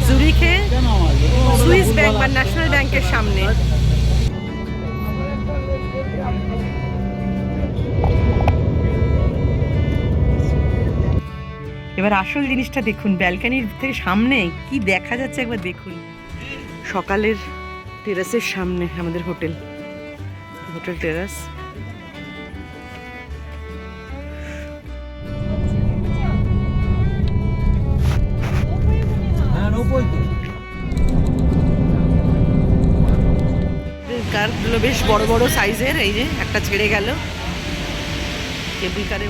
জুরিখে Swiss bank বা national ব্যাংকের সামনে। এবার আসল জিনিসটা দেখুন, ব্যালকনির থেকে সামনে কি দেখা যাচ্ছে একবার দেখুন। সকালের টেরাসের সামনে আমাদের হোটেল টেরাস। কারগুলো বেশ বড় বড় সাইজের, এই যে একটা ছেড়ে গেল কেবল কারে।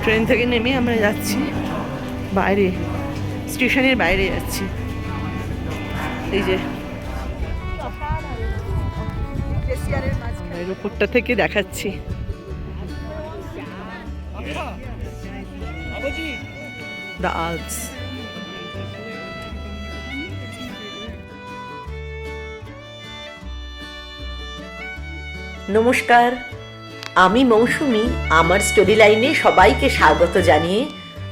ট্রেন থেকে নেমে আমরা যাচ্ছি বাইরে, স্টেশনের বাইরে যাচ্ছি। এই যে উপরটা থেকে দেখাচ্ছি দ্য আল্পস। নমস্কার, আমি মৌসুমি। আমার স্টোরি লাইনে সবাইকে স্বাগত জানিয়ে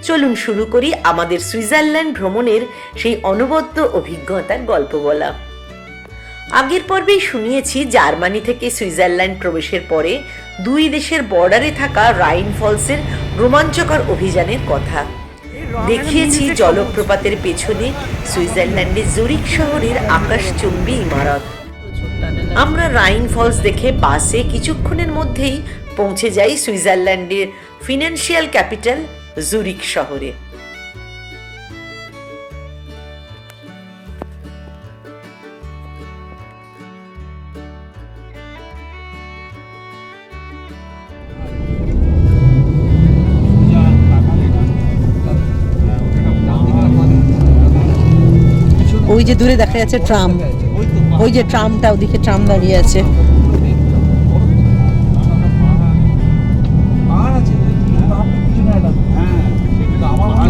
চলুন শুরু করি আমাদের সুইজারল্যান্ড ভ্রমণের সেই অনবদ্য অভিজ্ঞতার গল্প বলা। আগের পর্বেই শুনিয়েছি জার্মানি থেকে সুইজারল্যান্ড প্রবেশের পরে দুই দেশের বর্ডারে থাকা রাইন ফলসের রোমাঞ্চকর অভিযানের কথা। দেখিয়েছি জলপ্রপাতের পেছনে সুইজারল্যান্ডের জুরিখ শহরের আকাশচুম্বী ইমারত। আমরা রাইন ফলস দেখে বাসে কিছুক্ষণের মধ্যেই পৌঁছে যাই সুইজারল্যান্ডের ফিনান্সিয়াল ক্যাপিটাল জুরিখ শহরে। ওই যে দূরে দেখা যাচ্ছে ট্রাম, ওই যে ট্রামটা, ওদিকে ট্রাম দাঁড়িয়ে আছে।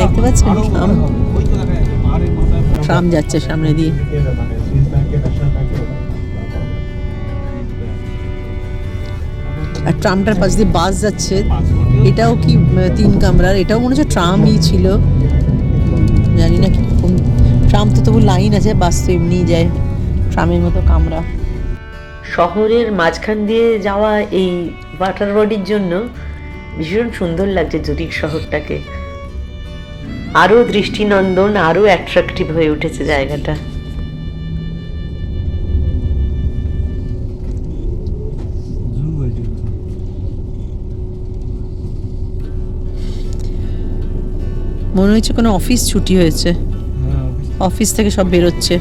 দেখতে পাচ্ছেন ট্রাম যাচ্ছে সামনে দিয়ে। আর ট্রামটার পাশ দিয়ে বাস যাচ্ছে। এটাও কি 3 কামরার? এটাও মনে হচ্ছে ট্রামই ছিল, জানি না কি। ট্রাম তো তবু লাইন আছে, বাস তো এমনি যায়, ট্রামের মতো কামরা। শহরের মাঝখান দিয়ে যাওয়া এই ওয়াটার বডির জন্য ভীষণ সুন্দর লাগছে জুরিখ শহরটাকে। আরো দৃষ্টিনন্দন, আরো অ্যাট্রাকটিভ হয়ে উঠেছে জায়গাটা। মনে হচ্ছে কোনো অফিস ছুটি হয়েছে, অফিস থেকে সব বেরোচ্ছে।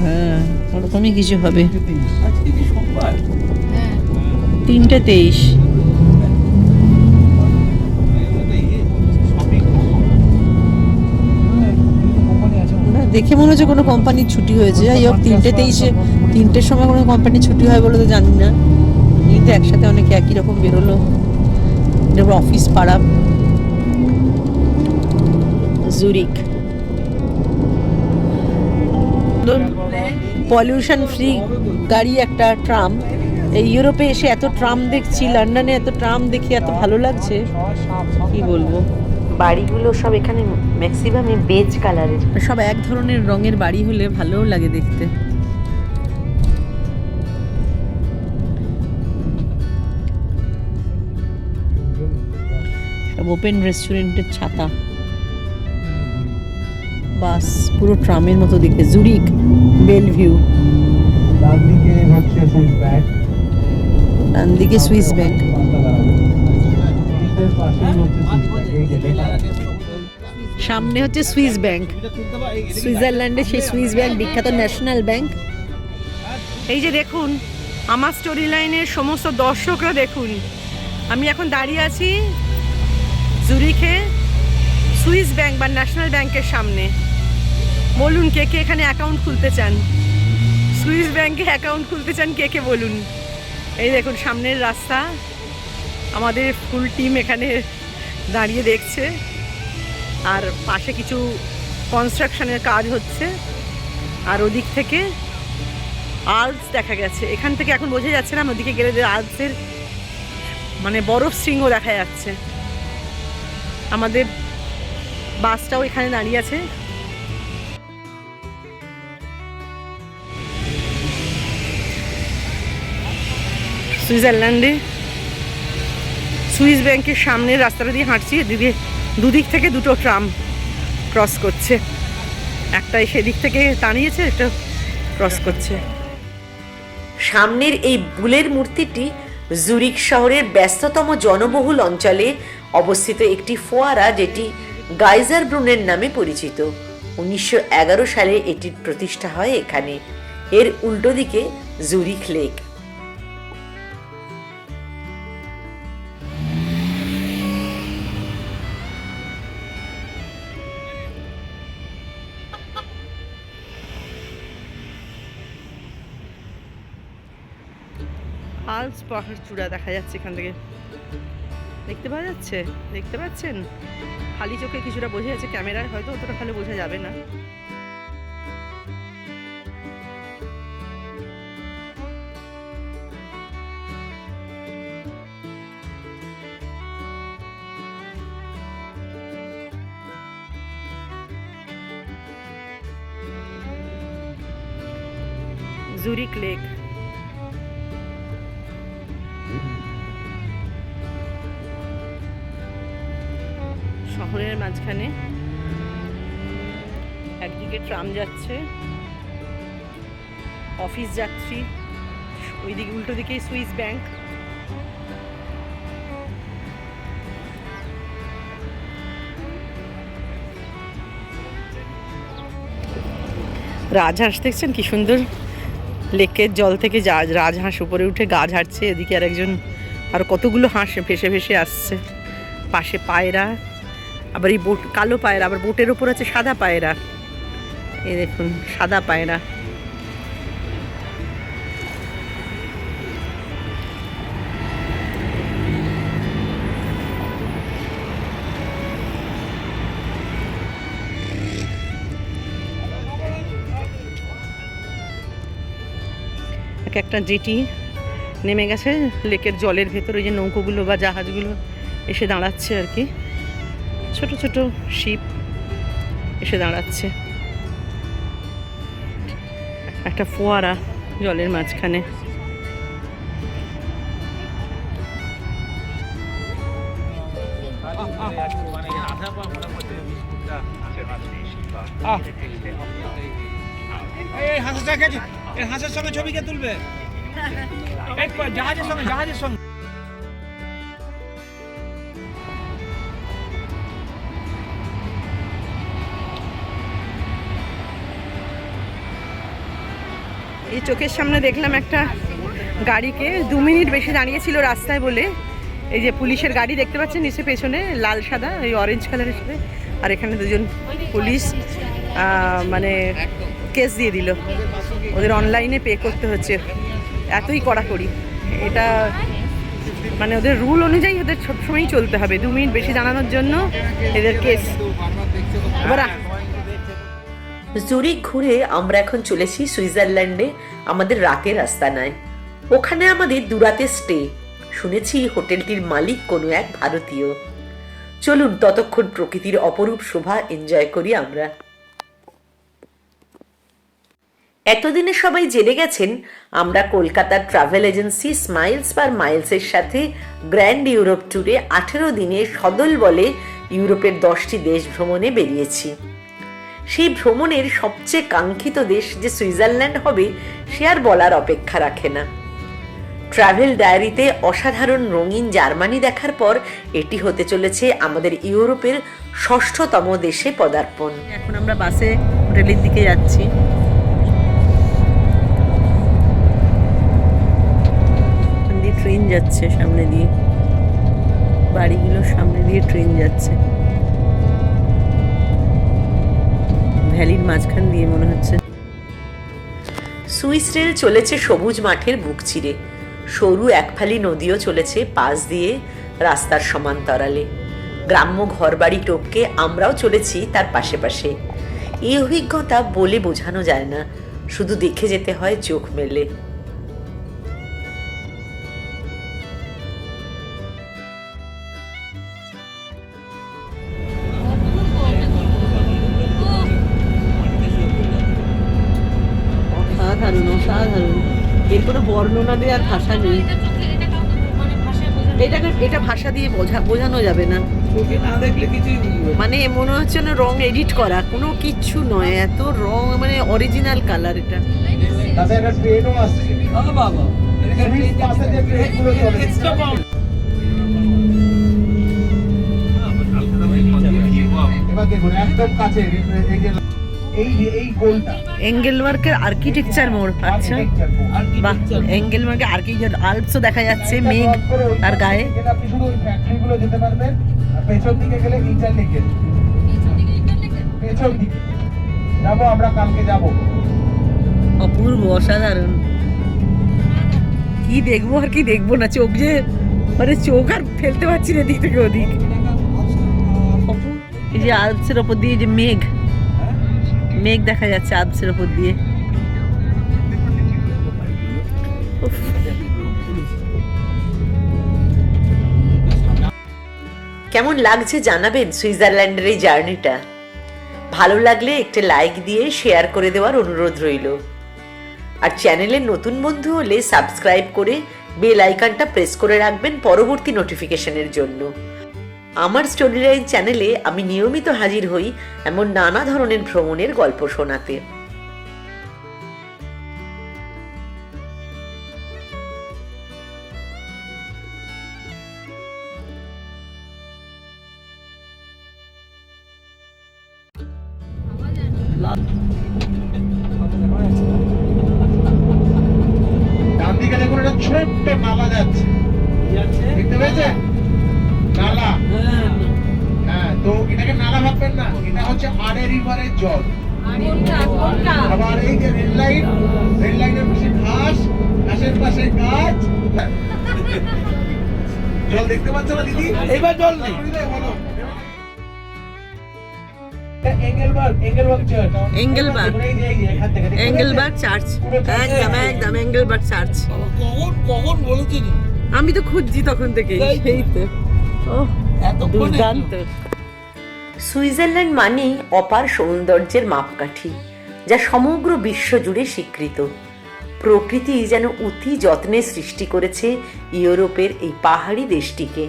হ্যাঁ, ওরকমই কিছু হবে। 3:23। দেখে মনে হচ্ছে কোনো কোম্পানির ছুটি হয়েছে। যাই হোক, 3:23-এ 3টের সময় কোনো কোম্পানির ছুটি হয় বলে তো জানি না। কিন্তু একসাথে অনেকে একই রকম বেরোলো। এটা অফিস পাড়া জুরিখ। পলিউশন ফ্রি গাড়ি একটা ট্রাম। এই ইউরোপে এসে এত ট্রাম দেখছি, লন্ডনে এত ট্রাম দেখি এত ভালো লাগছে, কি বলবো। বাড়িগুলো সব এখানে ম্যাক্সিমামই বেজ কালারের, সব এক ধরনের রঙের বাড়ি হলে ভালোও লাগে দেখতে। সব ওপেন রেস্টুরেন্টের ছাতা। বাস পুরো ট্রামের মতো দেখতে। জুরিখ বেলভিউ, ডান দিকে সুইস ব্যাংক। সামনে হচ্ছে সুইস ব্যাংক, সুইজারল্যান্ডে সেই সুইস ব্যাংক, বিখ্যাত ন্যাশনাল ব্যাংক। এই যে দেখুন আমার স্টোরি লাইনের সমস্ত দর্শকরা দেখুন, আমি এখন দাঁড়িয়ে আছি জুরিখে সুইস ব্যাংক বা ন্যাশনাল ব্যাংকের সামনে। বলুন কে কে এখানে অ্যাকাউন্ট খুলতে চান, সুইস ব্যাংকে অ্যাকাউন্ট খুলতে চান, কে কে বলুন। এই দেখুন সামনের রাস্তা, আমাদের ফুল টিম এখানে দাঁড়িয়ে দেখছে। আর পাশে কিছু কনস্ট্রাকশনের কাজ হচ্ছে। আর ওদিক থেকে আল্পস দেখা গেছে। এখান থেকে এখন বোঝা যাচ্ছে না, ওদিকে গেলে যে আল্পসের মানে বরফ শৃঙ্গ দেখা যাচ্ছে। আমাদের বাসটাও এখানে দাঁড়িয়ে আছে। সুইজারল্যান্ডে সুইস ব্যাংকের সামনের রাস্তাটা দিয়ে হাঁটছি, দুদিক থেকে দুটো ট্রাম ক্রস করছে, একটা সেদিক থেকে দাঁড়িয়েছে, একটা ক্রস করছে। সামনের এই বুলের মূর্তিটি জুরিখ শহরের ব্যস্ততম জনবহুল অঞ্চলে অবস্থিত একটি ফোয়ারা, যেটি গাইজারব্রুনের নামে পরিচিত। 1911 সালে এটির প্রতিষ্ঠা হয় এখানে। এর উল্টো দিকে জুরিখ লেক। আলস পাহাড় চূড়া দেখা যাচ্ছে এখান থেকে, দেখতে পাওয়া যাচ্ছে, দেখতে পাচ্ছেন? খালি চোখে কিছুটা বোঝা যাচ্ছে, ক্যামেরায় হয়তো অতটা ভালো বোঝা যাবে না। জুরিখ লেক। শহরের মাঝখানে একদিকে ট্রাম যাচ্ছে, অফিস যাত্রী, ওইদিকে উল্টো দিকে সুইস ব্যাংক। রাজহাঁস দেখছেন কি সুন্দর, লেকের জল থেকে রাজহাঁস উপরে উঠে গা ঝাড়ছে। এদিকে আর একজন, আর কতগুলো হাঁস ভেসে ভেসে আসছে। পাশে পায়রা, আবার এই বোট, কালো পায়রা, আবার বোটের ওপর আছে সাদা পায়রা। এই দেখুন সাদা পায়রা। একটা জেটি নেমে গেছে লেকের জলের ভেতর, ওই যে নৌকোগুলো বা জাহাজগুলো এসে দাঁড়াচ্ছে আর কি, ছোট ছোট শিপ এসে দাঁড়াচ্ছে। একটা ফোয়ারা জলের মাঝখানে। হাঁসের সঙ্গে ছবি কে তুলবে? জাহাজের সঙ্গে, জাহাজের সঙ্গে। এই চোখের সামনে দেখলাম একটা গাড়িকে 2 মিনিট বেশি দাঁড়িয়েছিল রাস্তায় বলে। এই যে পুলিশের গাড়ি দেখতে পাচ্ছেন নিচে পেছনে, লাল সাদা, এই অরেঞ্জ কালারের সাথে। আর এখানে দুজন পুলিশ মানে কেস দিয়ে দিল, ওদের অনলাইনে পে করতে হচ্ছে, এতই কড়াকড়ি। এটা মানে ওদের রুল অনুযায়ী ওদের সবসময়ই চলতে হবে। 2 মিনিট বেশি দাঁড়ানোর জন্য এদের কেস। এবার জুরিখ ঘুরে আমরা এখন চলেছি সুইজারল্যান্ডে আমাদের রাতের আস্তানায়। ওখানে আমাদের দুরাতে স্টে। শুনেছি হোটেলটির মালিক কোনো এক ভারতীয়। চলুন ততক্ষণ প্রকৃতির অপরূপ শোভা এনজয় করি আমরা। এতদিনে সবাই জেনে গেছেন আমরা কলকাতার ট্রাভেল এজেন্সি স্মাইলস পার মাইলসের সাথে গ্র্যান্ড ইউরোপ ট্যুরে 18 দিনে সদল বলে ইউরোপের 10টি দেশ ভ্রমণে বেরিয়েছি। সেই ভ্রমণের সবচেয়ে কাঙ্ক্ষিত দেশ যে সুইজারল্যান্ড হবে সে আর বলার অপেক্ষা রাখে না। ট্রাভেল ডায়েরিতে অসাধারণ রঙিন জার্মানি দেখার পর এটি হতে চলেছে আমাদের ইউরোপের 6ঠতম দেশে পদার্পণ। এখন আমরা বাসে হোটেলের দিকে যাচ্ছি। ট্রেন যাচ্ছে সামনে দিয়ে, বাড়িগুলোর সামনে দিয়ে ট্রেন যাচ্ছে, ভ্যালির মাঝখান দিয়ে মনে হচ্ছে। সুইস রেল চলেছে সবুজ মাঠের বুক চিরে, সরু একফালি নদীও চলেছে পাশ দিয়ে রাস্তার সমান্তরালে। গ্রাম্য ঘরবাড়ি টপকে আমরাও চলেছি তার পাশে পাশে। এই অভিজ্ঞতা বলে বোঝানো যায় না, শুধু দেখে যেতে হয় চোখ মেলে। এর কোনো বর্ণনা দেওয়ার ভাষা নেই। এটা ভাষা দিয়ে বোঝানো যাবে না। চোখে না দেখলে কিছুই বুঝবে না। মানে মনে হচ্ছে না রং এডিট করা, কোনো কিচ্ছু নয়, এত রং মানে অরিজিনাল কালার এটা। তাদের একটা ট্রেনও আসছে। বাবা সুইস পাশে যে ট্রেনগুলো চলে এক্সট্রা পাউন্ড এবার দেখুন একদম কাছে এই গোলটা এঙ্গেলবার্গের আর্কিটেকচার মোড়। আচ্ছা বাহ, এঙ্গেলবার্গের আর্কিটেকচার, আল্পসও দেখা যাচ্ছে, মেঘ তার গায়ে। গেলে আপনি শুধু ওই ফ্যাক্টরিগুলো যেতে পারবেন, আর পেছন দিকে গেলে ইন্টারলেকের পেছন দিকে যাবো আমরা, কালকে যাবো। অপূর্ব, অসাধারণ। কি দেখবো আর কি দেখবো না, চোখ যে মানে চোখ আর ফেলতে পারছি না এদিক থেকে ওদিক। এই যে আল্পসের ওপর দিয়ে যে মেঘ দেখা যাচ্ছে আল্পসের ওপর দিয়ে। উফ। কেমন লাগছে জানাবেন সুইজারল্যান্ডের এই জার্নিটা। ভালো লাগলে একটা লাইক দিয়ে শেয়ার করে দেওয়ার অনুরোধ রইল। আর চ্যানেলের নতুন বন্ধু হলে সাবস্ক্রাইব করে বেল আইকনটা প্রেস করে রাখবেন পরবর্তী নোটিফিকেশনের জন্য। আমার স্টোরি লাইন চ্যানেলে আমি নিয়মিত হাজির হই এমন নানা ধরনের ভ্রমণের গল্প শোনাতে। ডান দিকে দেখুন একটা ছোট্ট নালা যাচ্ছে, দেখতে পেয়েছেন? নালা, হ্যাঁ, তো এটাকে নালা ভাববেন না, এটা হচ্ছে আরে রিভারের জল। আবার এই যে রেল লাইনের পাশে ঘাস, ঘাসের পাশে গাছ, জল দেখতে পাচ্ছ না দিদি? এইবার জল নেই। বলো। Engelberg church. এঙ্গেলবার্গ। এই যে এখান থেকে দেখতে এঙ্গেলবার্গ চার্চ, একদম এঙ্গেলবার্গ চার্চ। বাবা কখন বলেছেন? আমি তো খুঁজছি তখন থেকে। তাই তো। সেই তো, ও এতক্ষণে দুর্দান্ত। সুইজারল্যান্ড মানেই অপার সৌন্দর্যের মাপকাঠি, যা সমগ্র বিশ্ব জুড়ে স্বীকৃত। প্রকৃতি যেন অতি যত্নে সৃষ্টি করেছে ইউরোপের এই পাহাড়ি দেশটিকে।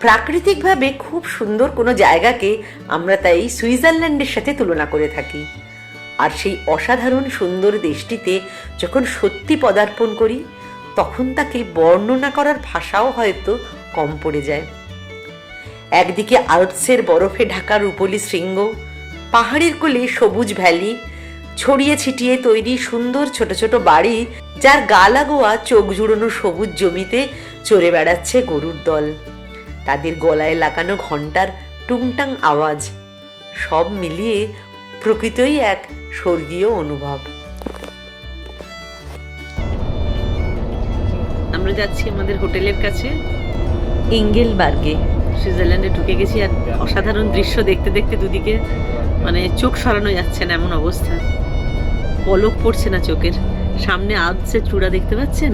প্রাকৃতিকভাবে খুব সুন্দর কোনো জায়গাকে আমরা তাই সুইজারল্যান্ডের সাথে তুলনা করে থাকি। আর সেই অসাধারণ সুন্দর দেশটিতে যখন সত্যি পদার্পণ করি, তখন তাকে বর্ণনা করার ভাষাও হয়তো কম পড়ে যায়। একদিকে আল্পসের বরফে ঢাকা রূপলি শৃঙ্গ, পাহাড়ের কোলে সবুজ ভ্যালি, ছড়িয়ে ছিটিয়ে তৈরি সুন্দর ছোট ছোট বাড়ি, যার গা লাগোয়া চোখ জুড়োনো সবুজ জমিতে চড়ে বেড়াচ্ছে গরুর দল, তাদের গলায় লাগানো ঘণ্টার টুংটাং আওয়াজ, সব মিলিয়ে প্রকৃতই এক স্বর্গীয় অনুভব। আমরা যাচ্ছি আমাদের হোটেলের কাছে এঙ্গেলবার্গে। সুইজারল্যান্ডে ঢুকে গেছি, আর অসাধারণ দৃশ্য দেখতে দেখতে দুদিকে মানে চোখ সরানো যাচ্ছে না এমন অবস্থা, পলক পড়ছে না চোখের। সামনে আল্পসের চূড়া দেখতে পাচ্ছেন।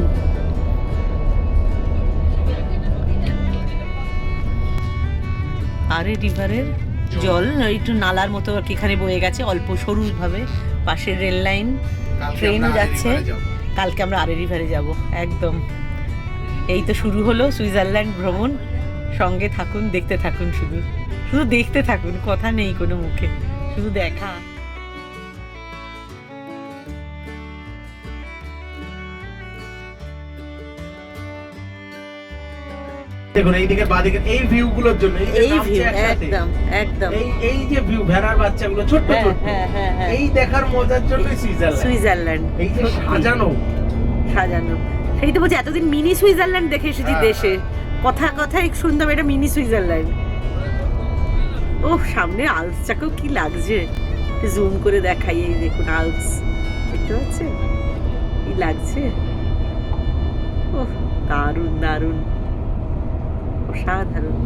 আর এই রিভারের জল একটু নালার মতো আর কি এখানে বয়ে গেছে অল্প সরু ভাবে। পাশে রেল লাইন, ট্রেনও যাচ্ছে। কালকে আমরা আরে রিভারে যাব। একদম এই তো শুরু হলো সুইজারল্যান্ড ভ্রমণ। সঙ্গে থাকুন, দেখতে থাকুন, শুধু শুধু দেখতে থাকুন, কথা নেই কোনো মুখে, শুধু দেখা। দেখুন এইদিকে বাঁদিকে এই ভিউ গুলোর জন্য এই ভিউ একদম একদম এই যে ভিউ, ভেড়ার বাচ্চাগুলো ছোট ছোট, এই দেখার মজার জন্য সুইজারল্যান্ড এই যে সাজানো সাজানো। সেই তো বলছি, এতদিন মিনি সুইজারল্যান্ড দেখে এসেছি দেশে, কথা কথায় শুনতাম এটা মিনি সুইজারল্যান্ড। ও সামনে আল্পসটাকেও কি লাগছে, জুম করে দেখাই। এই দেখুন আল্পস, দেখতে পাচ্ছেন কি লাগছে। ও দারুণ দারুণ, অসাধারণ।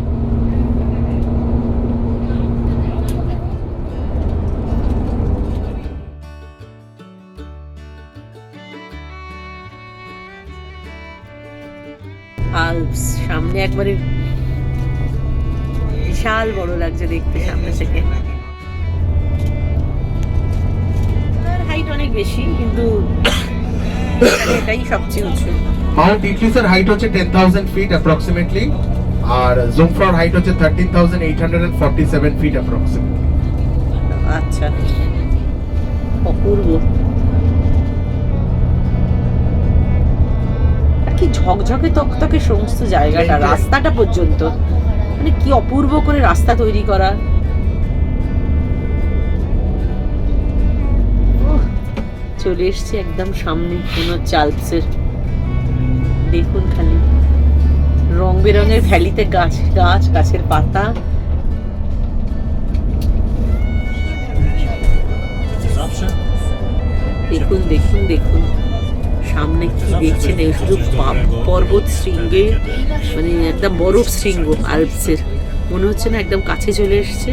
আল্পস সামনে একবারে বিশাল বড় লাগছে দেখতে সামনে থেকে। হাইট অনেক বেশি, কিন্তু এটাই সবচেয়ে উঁচু। মাউন্ট ইটলিসের হাইট হচ্ছে 10,000 ফিট অ্যাপ্রক্সিমেটলি, আর জুমফ্রার হাইট হচ্ছে 13,847 ফিট অ্যাপ্রক্সিমেটলি। আচ্ছা, অপূর্ব। আর কি ঝকঝকে তকতকে সমস্ত জায়গাটা, রাস্তাটা পর্যন্ত, মানে কি অপূর্ব করে রাস্তা তৈরি করা। চলে এসছি একদম সামনে কোনো চালসের, দেখুন খালি রং বেরঙের ভ্যালিতে গাছ গাছ গাছের পাতা। দেখুন দেখুন দেখুন সামনে কি দেখছেন, এই শুধু পর্বত শৃঙ্গে, মানে একদম বরফ শৃঙ্গ আলপসের, মনে হচ্ছে না একদম কাছে চলে এসছে।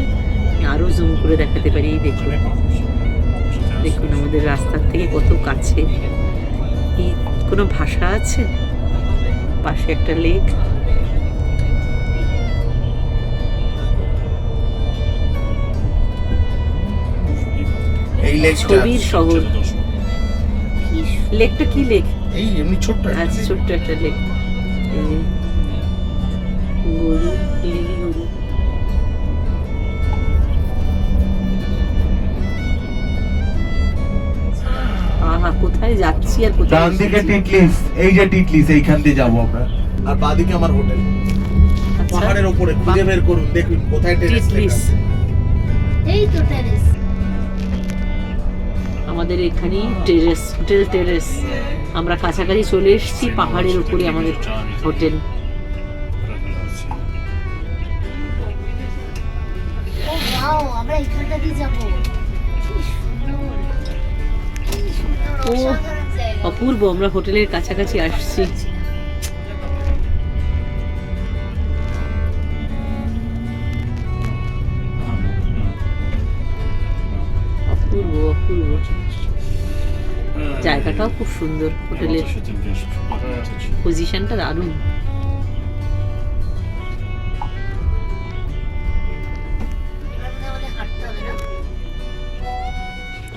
আমি আরো জুম করে দেখাতে পারি, এই দেখুন দেখুন আমাদের রাস্তার থেকে কত কাছে। এই কোনো ভাষা আছে, পাশে একটা লেক। এই লেকটা ছবির শহর। লেকটা কি লেক? এই এমনি ছোট্ট আচ্ছা, ছোট্ট একটা লেক। গরু, লিলি গরু। আহা, কোথায় যাচ্ছি আর কোথায় ডান দিকে এসেছি। টিটলিস, এই যে টিটলিস, এইখান দিয়ে যাবো আমরা, আর বাদিকে আমার হোটেল। আচ্ছা, পাহাড়ের উপরে খুঁজে বের করুন, দেখুন কোথায় টেরেস লেখা টিটলিস। আছে। এই তো টেরেস। আমাদের এখানে টেরেস, হোটেল টেরেস। আমরা কাছাকাছি চলে এসেছি, পাহাড়ের উপরে আমাদের হোটেল। ও ওয়াও, আমরা এখানটা দিয়ে যাব। কি সুন্দর, কি সুন্দর, ও, অসাধারণ জায়গা। অপূর্ব, আমরা হোটেলের কাছাকাছি আসছি। অপূর্ব অপূর্ব, জায়গাটাও খুব সুন্দর, হোটেলের পজিশনটা দারুণ। এবার মনে হয় আমাদের হাঁটতে হবে না?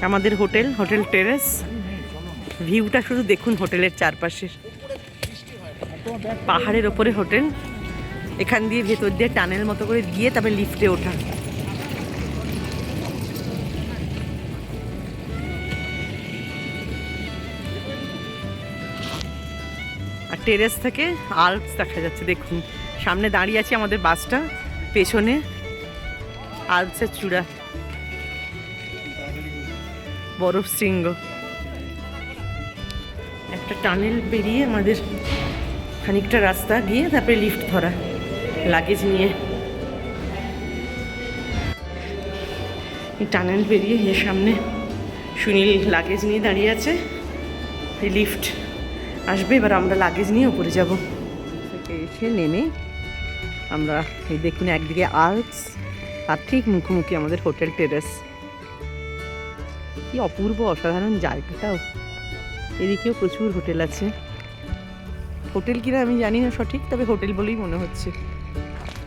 আমাদের হোটেল, হোটেল টেরেস। ভিউটা শুধু দেখুন হোটেলের চারপাশের, পাহাড়ের ওপরে হোটেল। এখান দিয়ে ভেতর দিয়ে টানেল মতো করে গিয়ে তারপরে লিফটে ওঠা। আর টেরেস থেকে আল্পস দেখা যাচ্ছে, দেখুন সামনে দাঁড়িয়ে আছে আমাদের বাসটা, পেছনে আল্পসের চূড়া, বরফ শৃঙ্গ। একটা টানেল পেরিয়ে আমাদের খানিকটা রাস্তা গিয়ে তারপরে লিফট ধরা, লাগেজ নিয়ে। এই টানেল পেরিয়ে এর সামনে সুনীল লাগেজ নিয়ে দাঁড়িয়ে আছে, এই লিফট আসবে, এবার আমরা লাগেজ নিয়ে উপরে যাব। থেকে এসে নেমে আমরা এই দেখুন একদিকে আল্পস আর ঠিক মুখোমুখি আমাদের হোটেল টেরেস। কি অপূর্ব অসাধারণ জায়গাটাও। এদিকেও প্রচুর হোটেল আছে, হোটেল কিনা আমি জানি না সঠিক, তবে হোটেল বলেই মনে হচ্ছে,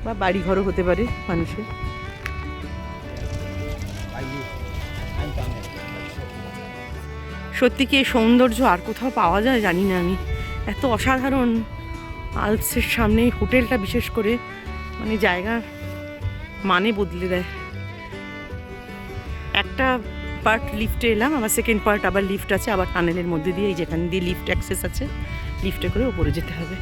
বা বাড়ি ঘরও হতে পারে মানুষের। সত্যি কি এই সৌন্দর্য আর কোথাও পাওয়া যায় জানি না আমি। এত অসাধারণ আল্পসের সামনে এই হোটেলটা বিশেষ করে, মানে জায়গার মানে বদলে দেয়। একটা পার্ট লিফটে এলাম, আবার সেকেন্ড পার্ট আবার লিফট আছে, আবার টানেলের মধ্যে দিয়ে, এই যেখান দিয়ে লিফট অ্যাক্সেস আছে, লিফটে করে উপরে যেতে হবে।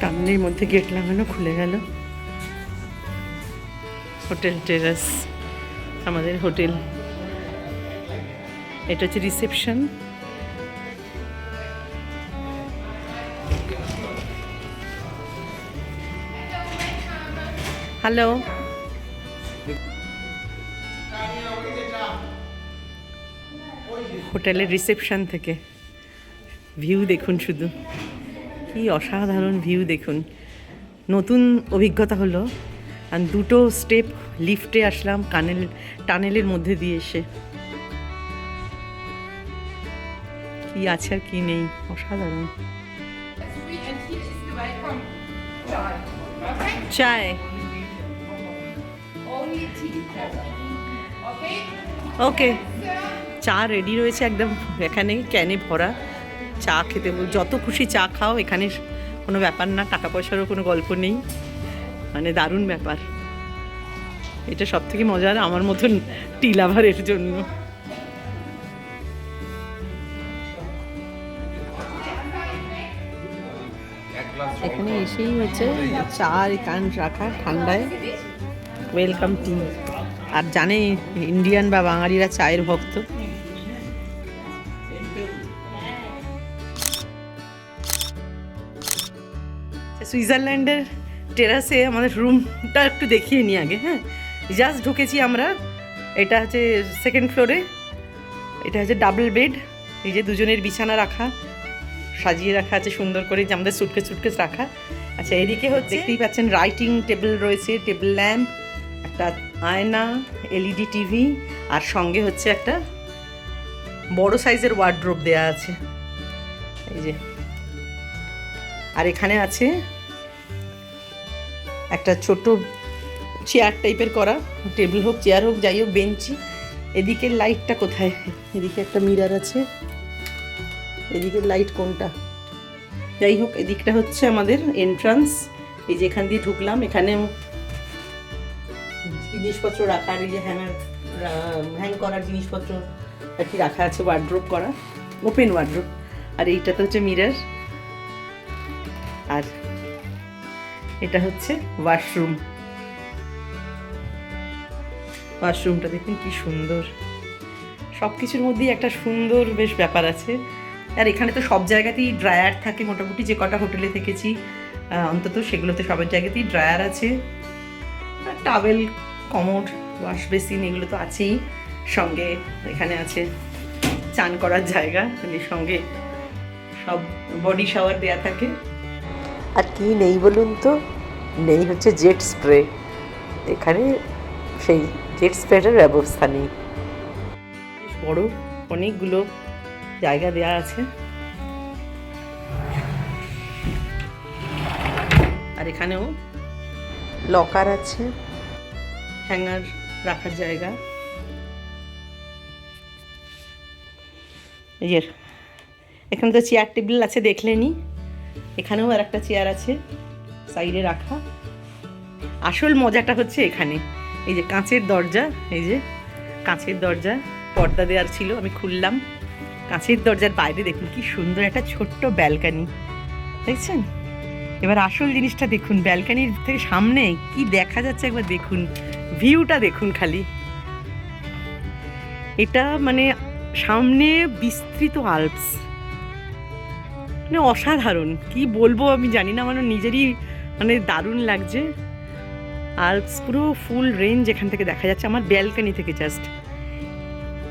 টানেলের মধ্যে গেট লাগানো, খুলে গেল। হোটেল টেরেস আমাদের হোটেল। এটা হচ্ছে রিসেপশন। হ্যালো, হোটেলের রিসেপশন থেকে ভিউ দেখুন, শুধু কি অসাধারণ ভিউ দেখুন। নতুন অভিজ্ঞতা হলো, আর দুটো স্টেপ লিফটে আসলাম টানেলের মধ্যে দিয়ে এসে। কি আছে আর কি নেই, অসাধারণ। চায় ওকে, চা রেডি রয়েছে একদম এখানে ক্যানে ভরা। চা খেতে যত খুশি চা খাও, এখানে কোনো ব্যাপার না, টাকা পয়সারও কোনো গল্প নেই, মানে দারুণ ব্যাপার। এটা সব থেকে মজার আমার মতন টি লাভারের জন্য। এখানে এসেই হচ্ছে চা কান রাখা ঠান্ডায়, ওয়েলকাম টি। আর জানে ইন্ডিয়ান বা বাঙালিরা চায়ের ভক্ত। সুইজারল্যান্ডের টেরাসে আমাদের রুমটা একটু দেখিয়ে নিই আগে। হ্যাঁ, জাস্ট ঢুকেছি আমরা। এটা হচ্ছে সেকেন্ড ফ্লোরে, এটা হচ্ছে ডাবল বেড। এই যে দুজনের বিছানা রাখা, সাজিয়ে রাখা আছে সুন্দর করে, যে আমাদের সুটকেস রাখা। আচ্ছা, এদিকে হচ্ছে দেখতেই পাচ্ছেন রাইটিং টেবিল রয়েছে, টেবিল ল্যাম্প, একটা আয়না, এলইডি টিভি, আর সঙ্গে হচ্ছে একটা বড় সাইজের ওয়ার্ড্রোব দেয়া আছে এই যে। আর এখানে আছে একটা ছোট চেয়ার টাইপের করা, টেবিল হোক চেয়ার হোক যাই হোক, বেঞ্চি। এদিকের লাইটটা কোথায়? এদিকে একটা মিরর আছে, এদিকের লাইট কোনটা? যাই হোক, এদিকটা হচ্ছে আমাদের এন্ট্রান্স। এই যে এখান দিয়ে ঢুকলাম, এখানে জিনিসপত্র রাখা, এই যে হ্যাং করার জিনিসপত্র আর কি রাখা আছে, ওয়ার্ড্রোব করা, ওপেন ওয়ার্ড্রোব। আর এইটাতে হচ্ছে মিরর, আর এটা হচ্ছে ওয়াশরুম। ওয়াশরুমটা দেখুন কি সুন্দর, সব কিছুর মধ্যেই একটা সুন্দর বেশ ব্যাপার আছে। আর এখানে তো সব জায়গাতেই ড্রায়ার থাকে মোটামুটি, যে কটা হোটেলে থেকেছি অন্তত সেগুলোতে সবার জায়গাতেই ড্রায়ার আছে, টাওয়েল, কমোড, ওয়াশ বেসিন এগুলো তো আছেই। সঙ্গে এখানে আছে চান করার জায়গা, এর সঙ্গে সব বডি শাওয়ার দেয়া থাকে। আর কি নেই বলুন তো? নেই হচ্ছে জেট স্প্রে। এখানে সেই জেট স্প্রেটার ব্যবস্থা নেই। বেশ বড়, অনেকগুলো জায়গা দেয়া আছে। আর এখানেও লকার আছে, হ্যাঙ্গার রাখার জায়গা। এই যে এখানে তো চেয়ার টেবিল আছে দেখলেনি, এখানেও আর একটা চেয়ার আছে সাইডে রাখা। আসল মজাটা হচ্ছে এখানে এই যে কাঁচের দরজা, এই যে কাঁচের দরজা, পর্দা দেওয়ার ছিল, আমি খুললাম। কাঁচের দরজার বাইরে দেখুন কি সুন্দর একটা ছোট্ট ব্যালকানি, দেখছেন? এবার আসল জিনিসটা দেখুন, ব্যালকানির থেকে সামনে কি দেখা যাচ্ছে একবার দেখুন, ভিউটা দেখুন খালি। এটা মানে সামনে বিস্তৃত আল্পস, মানে অসাধারণ, কি বলবো আমি জানি না, আমার নিজেরই মানে দারুণ লাগছে। আল্পস পুরো ফুল রেঞ্জ এখান থেকে দেখা যাচ্ছে আমার ব্যালকানি থেকে। জাস্ট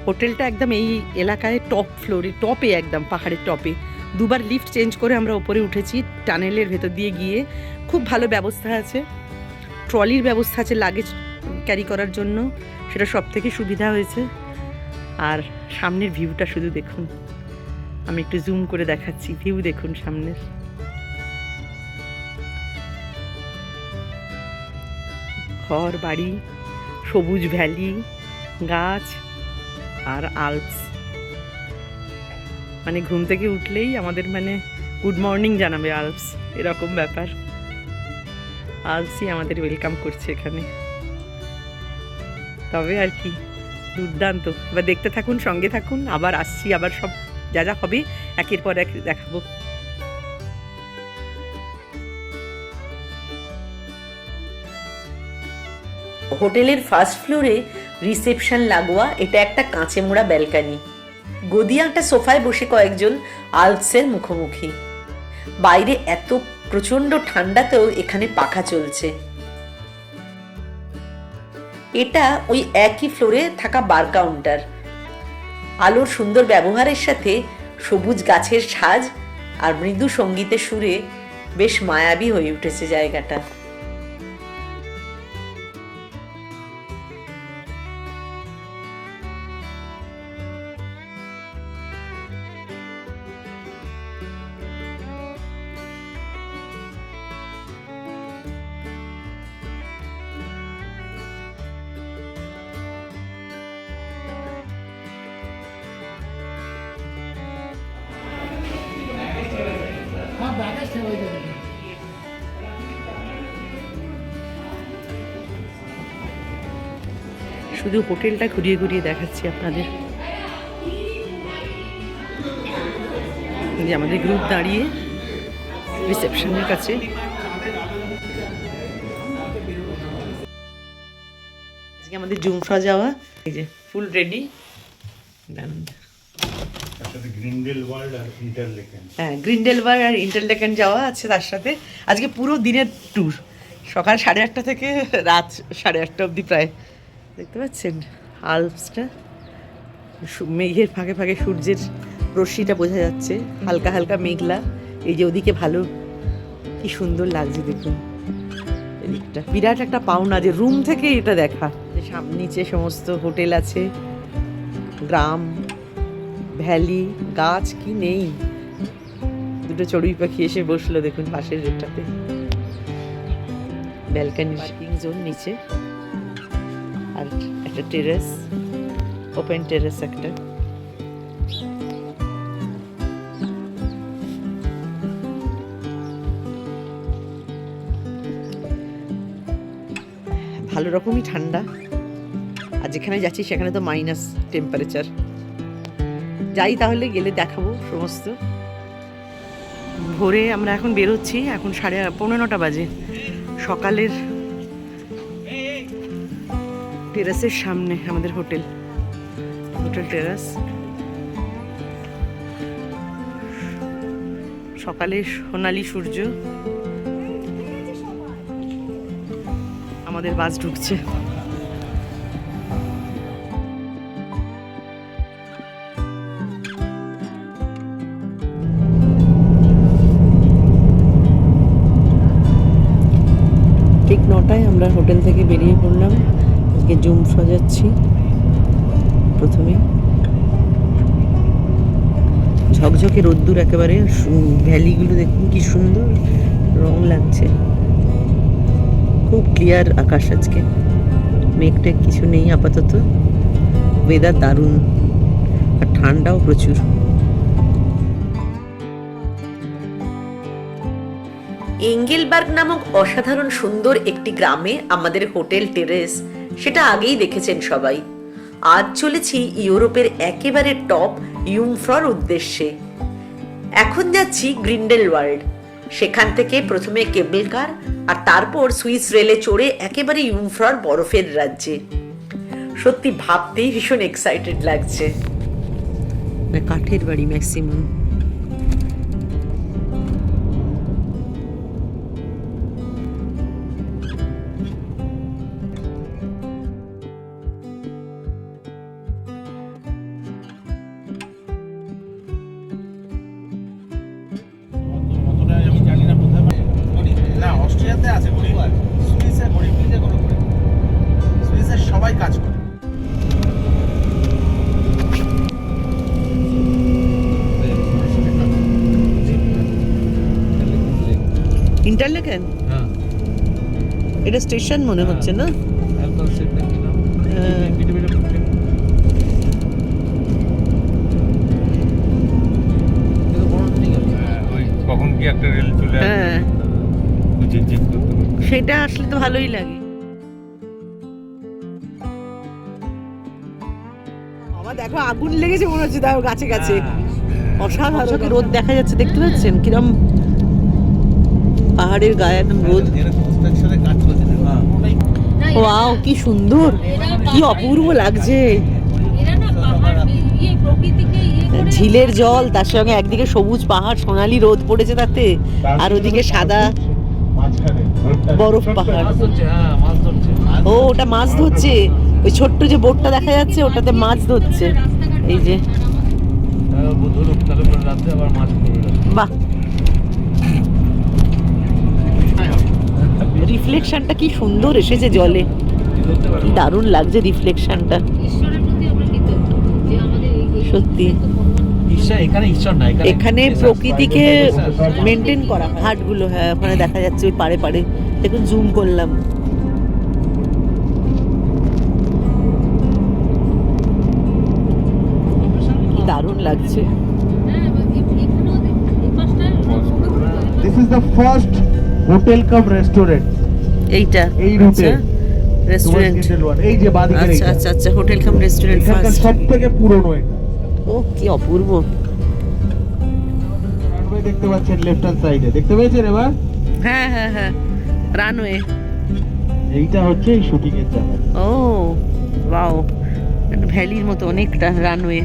হোটেলটা একদম এই এলাকায় টপ ফ্লোরে, টপে, একদম পাহাড়ের টপে। দুবার লিফট চেঞ্জ করে আমরা ওপরে উঠেছি, টানেলের ভেতর দিয়ে গিয়ে। খুব ভালো ব্যবস্থা আছে, ট্রলির ব্যবস্থা আছে লাগেজ ক্যারি করার জন্য, সেটা সব থেকে সুবিধা হয়েছে। আর সামনের ভিউটা শুধু দেখুন, আমি একটু জুম করে দেখাচ্ছি, ভিউ দেখুন সামনের। ঘর বাড়ি, সবুজ ভ্যালি, গাছ আর আল্পস, মানে ঘুম থেকে উঠলেই আমাদের মানে গুড মর্নিং জানাবে আল্পস, এরকম ব্যাপার। আল্পসই আমাদের ওয়েলকাম করছে এখানে। তবে আর কি দুর্দান্ত। এবার দেখতে থাকুন, সঙ্গে থাকুন, আবার আসছি, আবার সব যা যা হবে একের পর এক দেখাবো। হোটেলের ফার্স্ট ফ্লোরে রিসেপশন লাগোয়া এটা একটা কাঁচে মোড়া ব্যালকানি। গদি একটা সোফায় বসে কয়েকজন আল্পসের মুখোমুখি। বাইরে এত প্রচন্ড ঠান্ডাতেও এখানে পাখা চলছে। এটা ওই একই ফ্লোরে থাকা বার কাউন্টার। আলোর সুন্দর ব্যবহারের সাথে সবুজ গাছের সাজ আর মৃদু সঙ্গীতের সুরে বেশ মায়াবী হয়ে উঠেছে জায়গাটা। শুধু হোটেলটা ঘুরিয়ে ঘুরিয়ে দেখাচ্ছি আপনাদের। এই যে আমাদের গ্রুপ দাঁড়িয়ে রিসেপশনের কাছে। আজকে আমাদের জুমফ্রা যাওয়া, এই যে ফুল রেডি। হ্যাঁ, গ্রিন্ডেলওয়ার্ড আর ইন্টারলেকেন যাওয়া আছে তার সাথে। আজকে পুরো দিনের ট্যুর, সকাল 8:30 থেকে রাত 8:30 অবধি প্রায়। দেখতে পাচ্ছেন আলপসটা, মেঘের ফাঁকে ফাঁকে সূর্যের রশ্মিটা বোঝা যাচ্ছে, হালকা হালকা মেঘলা। এই যে ওদিকে ভালো, কি সুন্দর লাগছে দেখুন এদিকটা। বিরাট একটা পাওনা যে রুম থেকে এটা দেখা। সামনে নিচে সমস্ত হোটেল আছে, গ্রাম, ভ্যালি, গাছ কি নেই। দুটো চড়ুই পাখি এসে বসলো দেখুন পাশের রেটটাতে। ব্যালকনি, পার্কিং জোন নিচে, আর একটা টেরেস, ওপেন টেরেস একটা। ভালো রকমই ঠান্ডা, আর যেখানে যাচ্ছি সেখানে তো মাইনাস টেম্পারেচার। যাই তাহলে, গেলে দেখাবো সমস্ত। ভোরে আমরা এখন বেরোচ্ছি, এখন 9:30 বাজে। সকালের টেরাসের সামনে আমাদের হোটেল টেরাস। সকালে সোনালি সূর্য, আমাদের বাস ঢুকছে। ঠিক 9টায় আমরা হোটেল থেকে বেরিয়ে পড়লাম। আজকে জুমফ্রা যাচ্ছি। প্রথমে ঝকঝকে রোদ্দুর একেবারে, ভ্যালিগুলো দেখুন কি সুন্দর রং লাগছে। খুব ক্লিয়ার আকাশ আজকে, মেঘটেক কিছু নেই আপাতত। ওয়েদার দারুণ, আর ঠান্ডাও প্রচুর। এঙ্গেলবার্গ নামক অসাধারণ সুন্দর একটি গ্রামে আমাদের হোটেল টেরেস, সেটা আগেই দেখেছেন সবাই। আজ চলেছি ইউরোপের একেবারে টপ ইউমফ্রর উদ্দেশ্যে। এখন যাচ্ছি গ্রিন্ডেলওয়ার্ড। সেখান থেকে প্রথমে কেবল কার, আর তারপর সুইস রেলে চড়ে একেবারে ইউমফ্রর বরফের রাজ্যে। সত্যি ভাবতেই ভীষণ এক্সাইটেড লাগছে। কাঠের বাড়ি ম্যাক্সিমাম। অস্ট্রিয়াতে আছে গরিব, সুইসে গরিব, নিজে কোনো গরিব। সুইসের সবাই কাজ করে। ইন্টারলেকেন, এটা স্টেশন মনে হচ্ছে না? কখন কি একটা রেল চলে আসে, হ্যাঁ, চেক করতে পারবে। সেটা আসলে তো ভালোই লাগে। আমার দেখো আগুন লেগেছে মনে হচ্ছে, দেখো গাছে গাছে অসাধারণ রোদ দেখা যাচ্ছে। দেখতে পাচ্ছেন কিরম পাহাড়ের গায়ে একদম রোদ। ওয়াও, কি সুন্দর, কি অপূর্ব লাগছে। ঝিলের জল, তার সঙ্গে একদিকে সবুজ পাহাড়, সোনালি রোদ পড়েছে তাতে, আর ওদিকে সাদা বরফ পাহাড়। ও, ওটা মাছ ধরছে, ওই ছোট্ট যে বোটটা দেখা যাচ্ছে ওটাতে মাছ ধরছে। এই যে বাহ, রিফ্লেকশনটা কি সুন্দর এসেছে জলে, কি দারুণ লাগছে রিফ্লেকশনটা। সত্যি এখানে প্রকৃতিকে মেনটেন করা ঘাটগুলো। হ্যাঁ, ওখানে দেখা যাচ্ছে ওই পাড়ে পাড়ে, দেখুন জুম করলাম। কি দারুণ লাগছে। This is the first hotel come restaurant এইটা এই রুটে রেস্টুরেন্ট। এই যে বাদিকের আচ্ছা এইটা আচ্ছা আচ্ছা, হোটেল কাম রেস্টুরেন্ট এখানকার ফার্স্ট। সবথেকে পুরনো এটা। ও কি অপূর্ব। রানওয়ে দেখতে পাচ্ছেন লেফট হ্যান্ড সাইডে, দেখতে পেয়েছেন এবার? হ্যাঁ হ্যাঁ হ্যাঁ, রানওয়ে। এইটা হচ্ছে এই শুটিং এর জায়গা। ও ওয়াও, একটা ভ্যালির মতো অনেকটা রানওয়ে।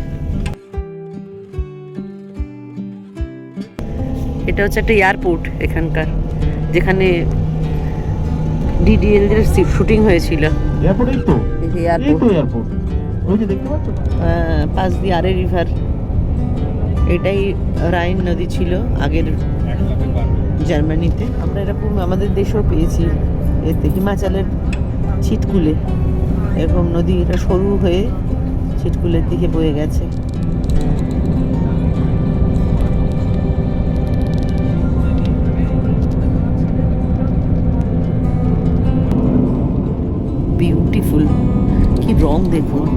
এটা হচ্ছে একটা এয়ারপোর্ট এখানকার, যেখানে ডিডিএল এর শুটিং হয়েছিল। এয়ারপোর্ট এই তো, এই যে এই এয়ারপোর্ট, তো এয়ারপোর্ট, ওই যে দেখতে পাচ্ছ না? পাশ দিয়ে আরে রিভার। এটাই রাইন নদী ছিল আগের জার্মানিতে। আমরা এরকম আমাদের দেশেও পেয়েছি, এতে হিমাচলের ছিটকুলে এরকম নদী, এটা সরু হয়ে ছিটকুলের দিকে বয়ে গেছে। বিউটিফুল, কি রং দেখুন।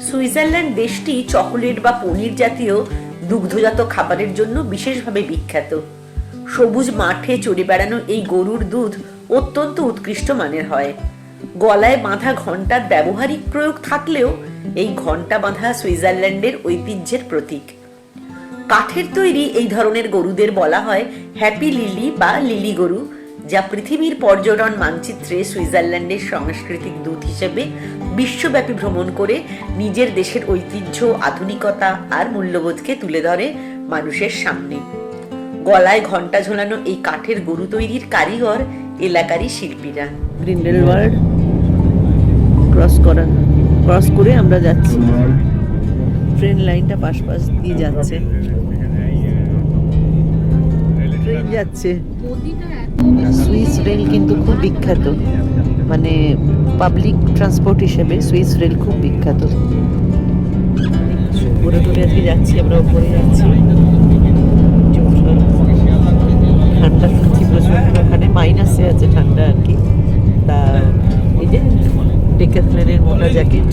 সুইজারল্যান্ড দেশটি চকোলেট বা পনির জাতীয় দুগ্ধজাত খাবারের জন্য বিশেষভাবে বিখ্যাত। সবুজ মাঠে চড়ে বেড়ানো এই গরুর দুধ অত্যন্ত উৎকৃষ্ট মানের হয়। গলায় বাঁধা ঘণ্টার ব্যবহারিক প্রয়োগ থাকলেও এই ঘণ্টা বাঁধা সুইজারল্যান্ডের ঐতিহ্যের প্রতীক। কাঠের তৈরি এই ধরনের গরুদের বলা হয় হ্যাপি লিলি বা লিলি গরু, যা পৃথিবীর পর্যটন মানচিত্রে সুইজারল্যান্ডের সাংস্কৃতিক দূত হিসেবে বিশ্বব্যাপী ভ্রমণ করে নিজের দেশের ঐতিহ্য, আধুনিকতা আর মূল্যবোধকে তুলে ধরে মানুষের সামনে। গলায় ঘণ্টা ঝোলানো এই কাঠের গরু তৈরির কারিগর এলাকারই শিল্পীরা। গ্রিন্ডেলওয়াল্ড ক্রস করে আমরা যাচ্ছি, ট্রেন লাইনটা পাশ দিয়ে যাচ্ছে, ট্রেন যাচ্ছে। সুইস রেল কিন্তু খুব বিখ্যাত, মানে পাবলিক ট্রান্সপোর্ট হিসেবে সুইস রেল খুব বিখ্যাত। উপরে করে আজকে যাচ্ছি, আমরা উপরে যাচ্ছি। ঠান্ডা থাকছি প্রচন্ড, ওখানে মাইনাসে আছে ঠান্ডা আর কি। তা এই যে ডেকাথলনের মোটা জ্যাকেট।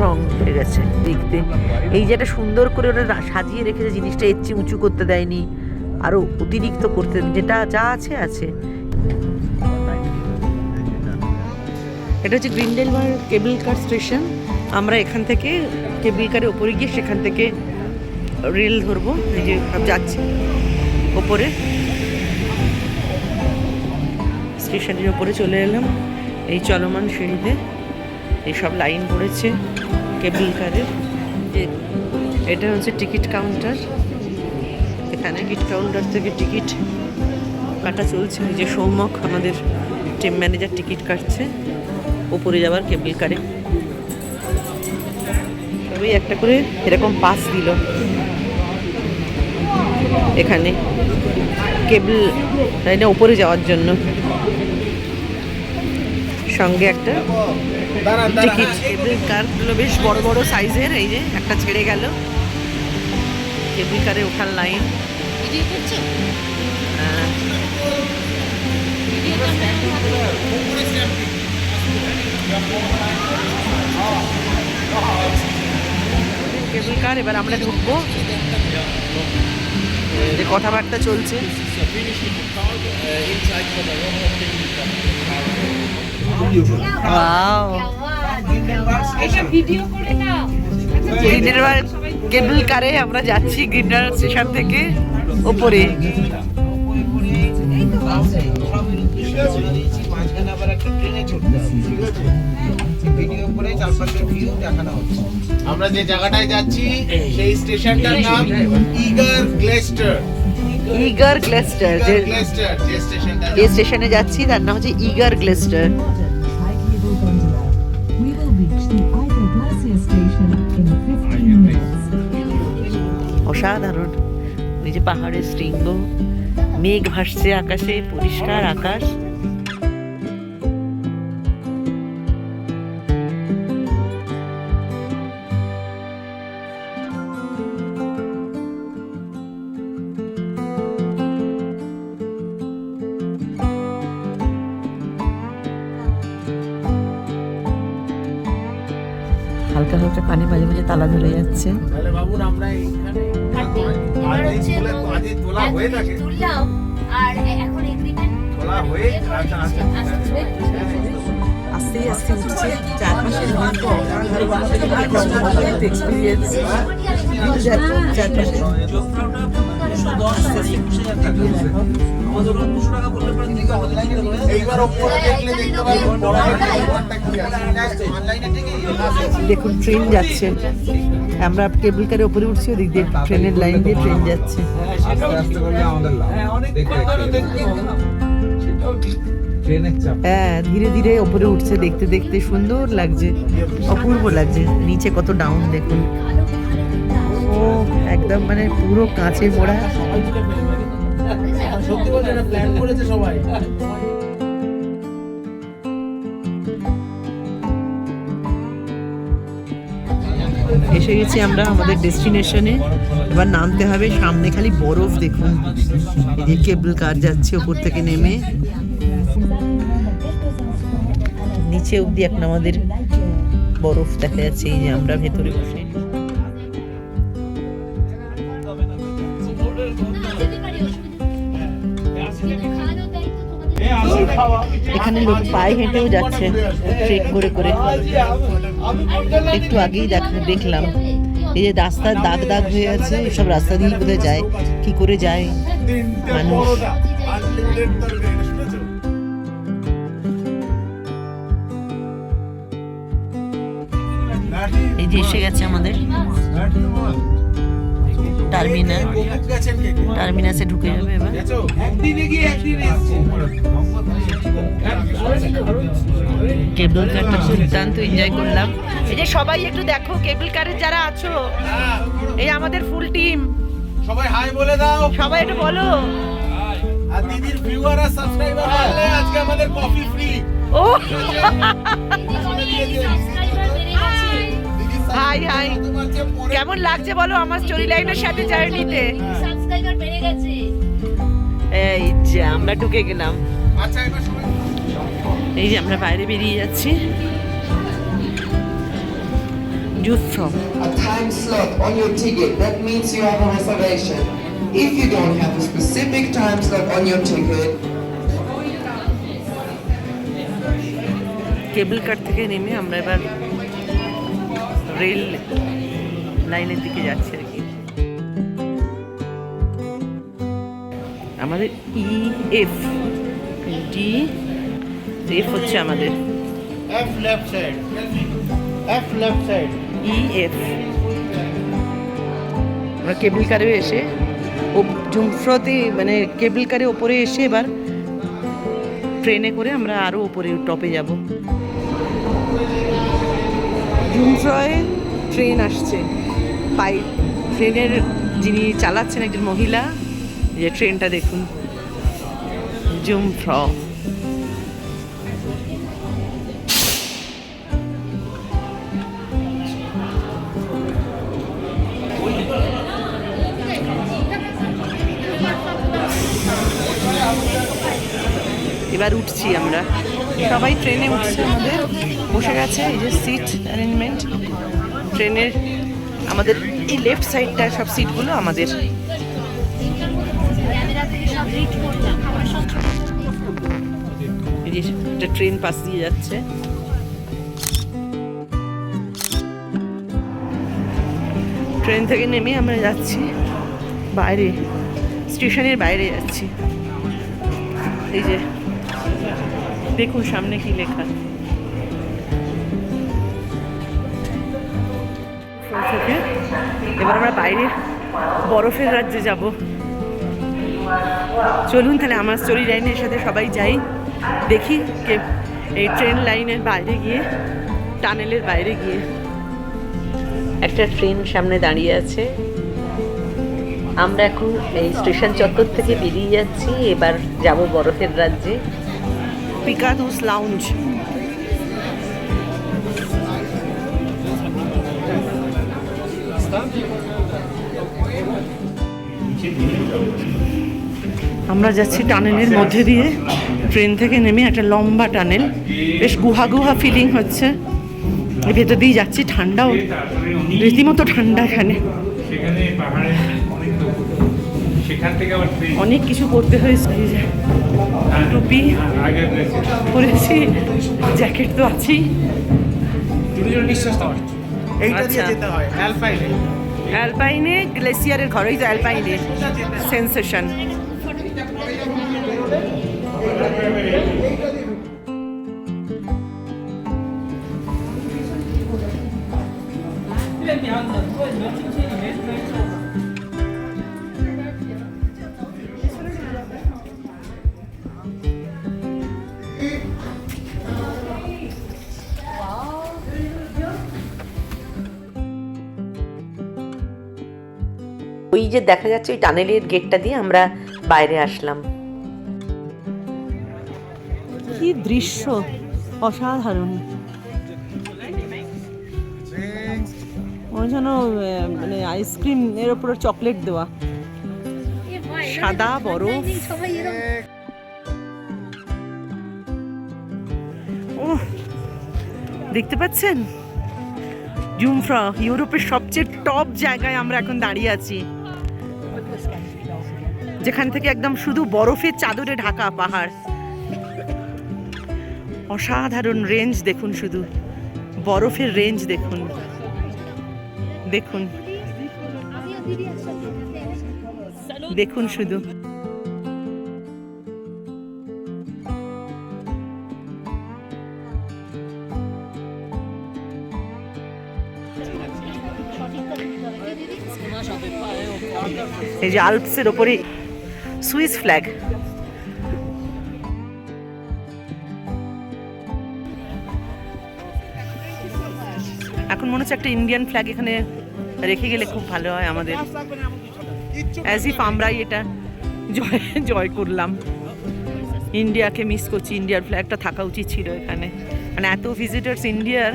রং হয়ে গেছে দেখতে। এই যে একটা সুন্দর করে ওরা সাজিয়ে রেখেছে জিনিসটা, এর চেয়ে উঁচু করতে দেয়নি, আরো অতিরিক্ত করতে, যেটা যা আছে আছে। এটা হচ্ছে গ্রিন্ডেলওয়াল্ড কেবল কার স্টেশন। আমরা এখান থেকে কেবল কারের ওপরে গিয়ে সেখান থেকে রেল ধরবো। এই যে যাচ্ছি ওপরে, স্টেশনের ওপরে চলে এলাম। এই চলমান সিঁড়িতে এইসব লাইন পড়েছে কেবল কারের। যে এটা হচ্ছে টিকিট কাউন্টার, এখানে টিকিট কাউন্টার থেকে টিকিট কাটা চলছে। এই যে সৌমক আমাদের টিম ম্যানেজার টিকিট কাটছে ওপরে যাওয়ার কেবল কারে। সবাই একটা করে এরকম পাস দিল এখানে কেবল লাইনে ওপরে যাওয়ার জন্য, সঙ্গে একটা টিকিট। কেবল কারগুলো বেশ বড় বড় সাইজের। এই যে একটা ছেড়ে গেল, কেবল কারে ওঠার লাইন। কেবল কার, এবার আমরা ঢুকবো। যে কথাবার্তা চলছে। ওয়াও, গ্রিন্ডেলওয়াল্ড কেবল কারে আমরা যাচ্ছি গ্রিন্ডেলওয়াল্ড স্টেশন থেকে ওপরে। ভিডিও করে চারপাশের ভিউ দেখানো হচ্ছে। আমরা যে জায়গাটায় যাচ্ছি সেই স্টেশনটার নাম ইগার গ্লেস্টার। ইগার গ্লেস্টার, যে স্টেশনটা যে স্টেশনে যাচ্ছি তার নাম হচ্ছে eager গ্লেস্টার। We will reach the Eiger Glacier Station in 15 minutes. অসাধারণ, ওই যে পাহাড়ের শৃঙ্গ, মেঘ ভাসছে আকাশে, পরিষ্কার আকাশ। হালকা হালকা কানে মাঝে মাঝে তালা ধরে যাচ্ছে। তাহলে বাবুন আমরা এইখানে আজই তোলা হয়ে থাকে, তুললাম আর এখন এগ্রিমেন্ট তোলা হয়ে আচ্ছা আচ্ছা আস্তে আস্তে উঠছে, চারপাশের গল্প এক্সপিরিয়েন্স চারপাশে। এইবার ওপরে দেখলে দেখতে পাবেন বড় একটা কি আছে অনলাইনে থেকে দেখুন ট্রেন যাচ্ছে, আমরা কেবল কারের উপরে উঠছি, ওদিক দিয়ে ট্রেনের লাইন দিয়ে ট্রেন যাচ্ছে। আস্তে আস্তে করলে আমাদের লাভ। হ্যাঁ, ধীরে ধীরে উপরে উঠছে, দেখতে দেখতে সুন্দর লাগছে, অপূর্ব লাগছে। নিচে কত ডাউন দেখুন, ও একদম মানে পুরো কাঁচে মোড়া। সত্যি বলছে এটা প্ল্যান করেছে সবাই। এসে গেছি আমরা আমাদের ডেস্টিনেশনে, এবার নামতে হবে। সামনে খালি বরফ দেখুন, এই যে কেবল কার যাচ্ছে ওপর থেকে নেমে, নিচে অব্দি এখন আমাদের বরফ দেখা যাচ্ছে। এই যে আমরা ভেতরে বসে, এখানে লোক পায়ে হেঁটেও যাচ্ছে ট্রেক করে করে। একটু আগেই দেখলাম এই যে রাস্তার দাগ দাগ হয়ে আছে, সব রাস্তা দিয়ে বোধহয় যায়, কি করে যায় মানুষ। এই যে এসে গেছে আমাদের টার্মিনাল, টার্মিনাসে ঢুকে যাবে এবার। একদিনে গিয়ে একদিনে এসেছে। কেবল কারটা দুর্দান্ত এনজয় করলাম। এই যে সবাই একটু দেখো, কেবল কারের যারা আছো, এই আমাদের ফুল টিম, সবাই হাই বলে দাও, সবাই একটু বলো। আর দিদির ভিউয়ার আর সাবস্ক্রাইবার বাড়লে আজকে আমাদের কফি ফ্রি। ও হাই হাই, কেমন লাগছে বলো আমার স্টোরি লাইনের সাথে জার্নিতে? সাবস্ক্রাইবার বেড়ে গেছে। এই যে আমরা ঢুকে গেলাম, আচ্ছা এবার সবাই এই যে আমরা বাইরে বেরিয়ে যাচ্ছি। জুফ্রম a time slot on your ticket, that means you have a reservation. If you don't have a specific time slot on your ticket, কেবল কার থেকে নেমে আমরা এবার রেল লাইনের দিকে যাচ্ছি আর কি। আমাদের EF এফ হচ্ছে আমাদের F left side, F left side. EF। আমরা কেবল কারে এসে ও জুমফ্রতে মানে কেবল কারে ওপরে এসে এবার ট্রেনে করে আমরা আরও ওপরে টপে যাব। জুমফ্রয়ে ট্রেন আসছে, ট্রেনের যিনি চালাচ্ছেন একজন মহিলা। যে ট্রেনটা দেখুন, জুমফ্র। এবার উঠছি আমরা, সবাই ট্রেনে উঠছে, আমাদের বসে গেছে। এই যে সিট অ্যারেঞ্জমেন্ট ট্রেনের, আমাদের এই লেফট সাইডটা সব সিটগুলো আমাদের। এই যে একটা ট্রেন পাস দিয়ে যাচ্ছে। ট্রেন থেকে নেমে আমরা যাচ্ছি বাইরে, স্টেশনের বাইরে যাচ্ছি। এই যে দেখুন সামনে কি লেখা, এবার আমরা বাইরে বরফের রাজ্যে যাব। চলুন তাহলে আমার স্টোরি লাইনের সাথে সবাই যাই, দেখি কে এই ট্রেন লাইনের বাইরে গিয়ে, টানেলের বাইরে গিয়ে। একটা ট্রেন সামনে দাঁড়িয়ে আছে। আমরা এখন এই স্টেশন চত্বর থেকে বেরিয়ে যাচ্ছি, এবার যাব বরফের রাজ্যে। পিকাদুস লাউঞ্জ। আমরা যাচ্ছি টানেলের মধ্যে দিয়ে, ট্রেন থেকে নেমে একটা লম্বা টানেল, বেশ গুহা গুহা ফিলিং হচ্ছে। এর ভেতর দিয়ে যাচ্ছি, ঠান্ডাও রীতিমতো ঠান্ডা এখানে। সেখানে পাহাড়ে অনেক লোক, সেখান থেকে আবার ট্রেন অনেক কিছু করতে হয়েছে। এই যে টুপি আগে রয়েছে। পরেছি, জ্যাকেট তো আছেই। নিঃশ্বাস নেওয়া এইটা দিয়ে আচ্ছা। যেতে হয় অ্যালপাইনে। অ্যালপাইনে গ্লেসিয়ারের ঘর, ওই তো অ্যালপাইনে সেন্সেশন। ওই যে দেখা যাচ্ছে ওই টানেলের গেটটা দিয়ে আমরা বাইরে আসলাম। কি দৃশ্য অসাধারণ! ওই যেন মানে আইসক্রিম এর উপরে চকলেট দেওয়া, সাদা বরফ। সবাই এরকম ও দেখতে পাচ্ছেন জুমফ্রা, ইউরোপের সবচেয়ে টপ জায়গায় আমরা এখন দাঁড়িয়ে আছি, যেখান থেকে একদম শুধু বরফের চাদরে ঢাকা পাহাড়। অসাধারণ রেঞ্জ দেখুন, শুধু বরফের রেঞ্জ দেখুন, দেখুন দেখুন শুধু। এই যে আল্পসের ওপরে সুইস ফ্ল্যাগ। এখন মনে হচ্ছে একটা ইন্ডিয়ান ফ্ল্যাগ এখানে রেখে গেলে খুব ভালো হয় আমাদের, অ্যাজ ইফ আমরাই এটা জয় করলাম। ইন্ডিয়াকে মিস করছি, ইন্ডিয়ার ফ্ল্যাগটা থাকা উচিত ছিল এখানে। মানে এত ভিজিটার্স ইন্ডিয়ার,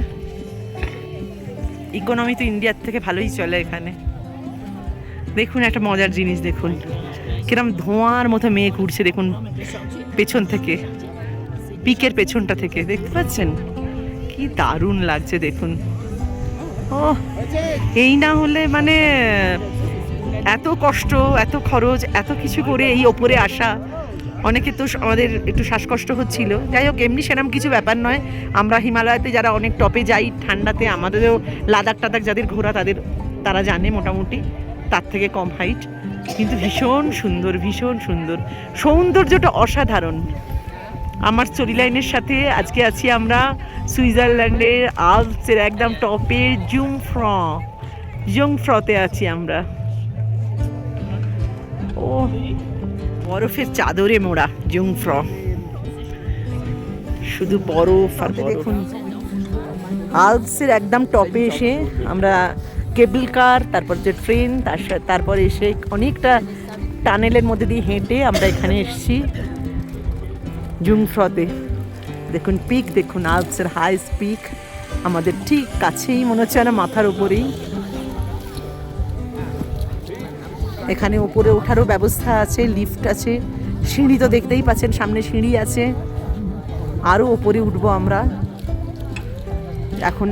ইকোনমি তো ইন্ডিয়ার থেকে ভালোই চলে এখানে। দেখুন একটা মজার জিনিস, দেখুন কিরম ধোঁয়ার মতো মেঘ উঠছে, দেখুন পেছন থেকে, পিকের পেছনটা থেকে, দেখতে পাচ্ছেন কি দারুণ লাগছে দেখুন। ও এই না হলে মানে এত কষ্ট, এত খরচ, এত কিছু করে এই ওপরে আসা, অনেকে তো আমাদের একটু শ্বাসকষ্ট হচ্ছিল। যাই হোক, এমনি সেরকম কিছু ব্যাপার নয়। আমরা হিমালয়াতে যারা অনেক টপে যাই ঠান্ডাতে, আমাদেরও লাদাখ টাদাখ যাদের ঘোরা তারা জানে মোটামুটি তার থেকে কম হাইট, কিন্তু ভীষণ সুন্দর, ভীষণ সুন্দর, সৌন্দর্যটা অসাধারণ। আমার স্টোরি লাইনের সাথে আজকে আছি আমরা সুইজারল্যান্ডের আল্পসের একদম টপে জুংফ্রতে আছি আমরা। ও বরফের চাদরে মোড়া জুংফ্র, শুধু বরফ আর দেখুন। আল্পসের একদম টপে এসে আমরা কেবল কার, তারপর যে ট্রেন, তারপর এসে অনেকটা টানেলের মধ্যে দিয়ে হেঁটে আমরা এখানে এসেছি জুংফ্রতে। দেখুন পিক, দেখুন আল্পসের হাইস্ট পিক আমাদের ঠিক কাছেই, মনে হচ্ছে না মাথার উপরেই। এখানে উপরে ওঠারও ব্যবস্থা আছে, লিফট আছে, সিঁড়ি তো দেখতেই পাচ্ছেন, সামনে সিঁড়ি আছে। আরও ওপরে উঠবো আমরা। এখন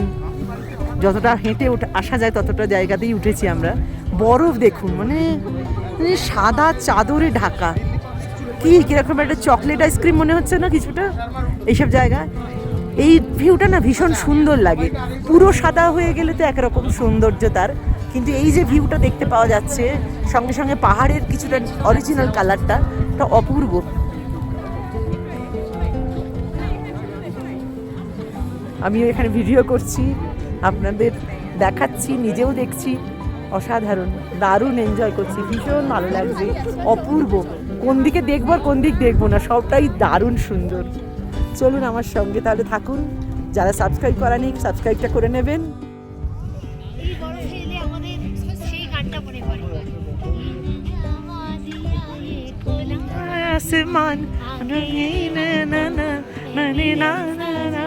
যতটা হেঁটে আসা যায় ততটা জায়গাতেই উঠেছি আমরা। বরফ দেখুন, মানে সাদা চাদরে ঢাকা, কিরকম একটা চকলেট আইসক্রিম মনে হচ্ছে না কিছুটা এইসব জায়গা। এই ভিউটা না ভীষণ সুন্দর লাগে। পুরো সাদা হয়ে গেলে তো একরকম সৌন্দর্য তার, কিন্তু এই যে ভিউটা দেখতে পাওয়া যাচ্ছে সঙ্গে সঙ্গে পাহাড়ের কিছুটা অরিজিনাল কালারটা, তা অপূর্ব। আমিও এখানে ভিডিও করছি, আপনাদের দেখাচ্ছি, নিজেও দেখছি, অসাধারণ, দারুণ এনজয় করছি, ভীষণ ভালো লাগছে, অপূর্ব। কোন দিকে দেখবো আর কোন দিক দেখবো না, সবটাই দারুণ সুন্দর। চলুন আমার সঙ্গে তাহলে থাকুন, যারা সাবস্ক্রাইব করেনি সাবস্ক্রাইবটা করে নেবেন। এই বরফে এলে আমাদের সেই গানটা মনে পড়ে। আসমান না না না না না না না না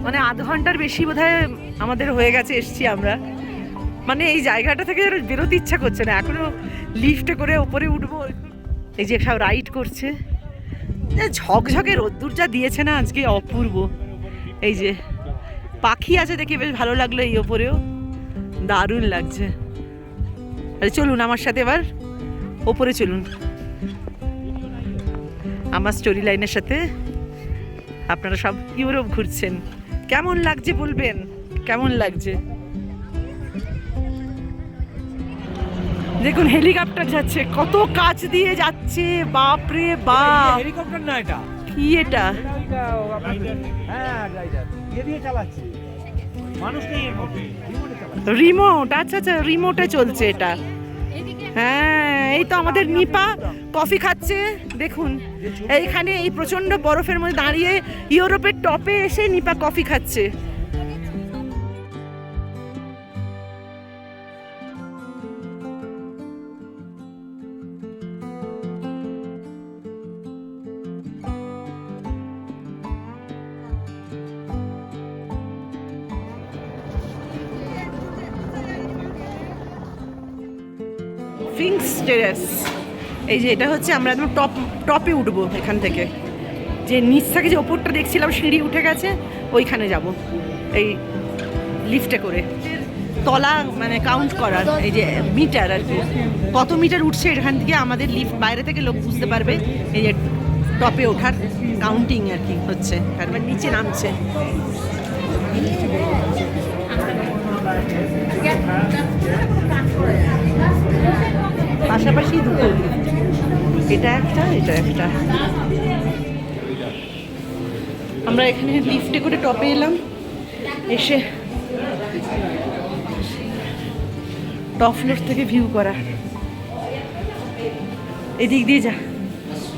মানে আধ ঘন্টার বেশি বোধহয় আমাদের হয়ে গেছে, এসছি আমরা। মানে এই জায়গাটা থেকে যেন বেরোতে ইচ্ছা করছে না, এখনো লিফটে করে ওপরে উঠবো। এই যে সব রাইড করছে, ঝকঝকে রোদ্দুর যা দিয়েছে না আজকে, অপূর্ব। এই যে পাখি আছে দেখে বেশ ভালো লাগলো, এই ওপরেও দারুণ লাগছে। আরে চলুন আমার সাথে এবার ওপরে চলুন, আমার স্টোরি লাইনের সাথে। আপনারা সব ইউরোপ ঘুরছেন, কেমন লাগছে বলবেন, কেমন লাগছে? দেখুন হেলিকপ্টার যাচ্ছে, কত কাছ দিয়ে যাচ্ছে, বাপ রে বাপ। হেলিকপ্টার না এটা, কি এটা? হ্যাঁ রাইডার দিয়ে চালাচ্ছে, মানুষ নেই এর মধ্যে, রিমোটে চালাচ্ছে। রিমোট, আচ্ছা আচ্ছা, রিমোটে চলছে এটা। হ্যাঁ, এই তো আমাদের নিপা কফি খাচ্ছে দেখুন। এইখানে এই প্রচন্ড বরফের মধ্যে দাঁড়িয়ে ইউরোপের টপে এসে নিপা কফি খাচ্ছে। ফিংস টেরেস, এই যে এটা হচ্ছে আমরা একদম টপে উঠবো এখান থেকে। যে নিচ থেকে যে ওপরটা দেখছিলাম সিঁড়ি উঠে গেছে, ওইখানে যাব এই লিফটে করে। তলা মানে কাউন্ট করার, এই যে মিটার আর কি, কত মিটার উঠছে এখান থেকে আমাদের লিফট, বাইরে থেকে লোক বুঝতে পারবে। এই যে টপে ওঠার কাউন্টিং আর কি হচ্ছে, তারপর নিচে নামছে। পাশাপাশি দুটো, এটা একটা এটা একটা। আমরা এখানে লিফটে করে টপে এলাম, এসে টপ ফ্লোর থেকে ভিউ করা। এদিক দিয়ে যা,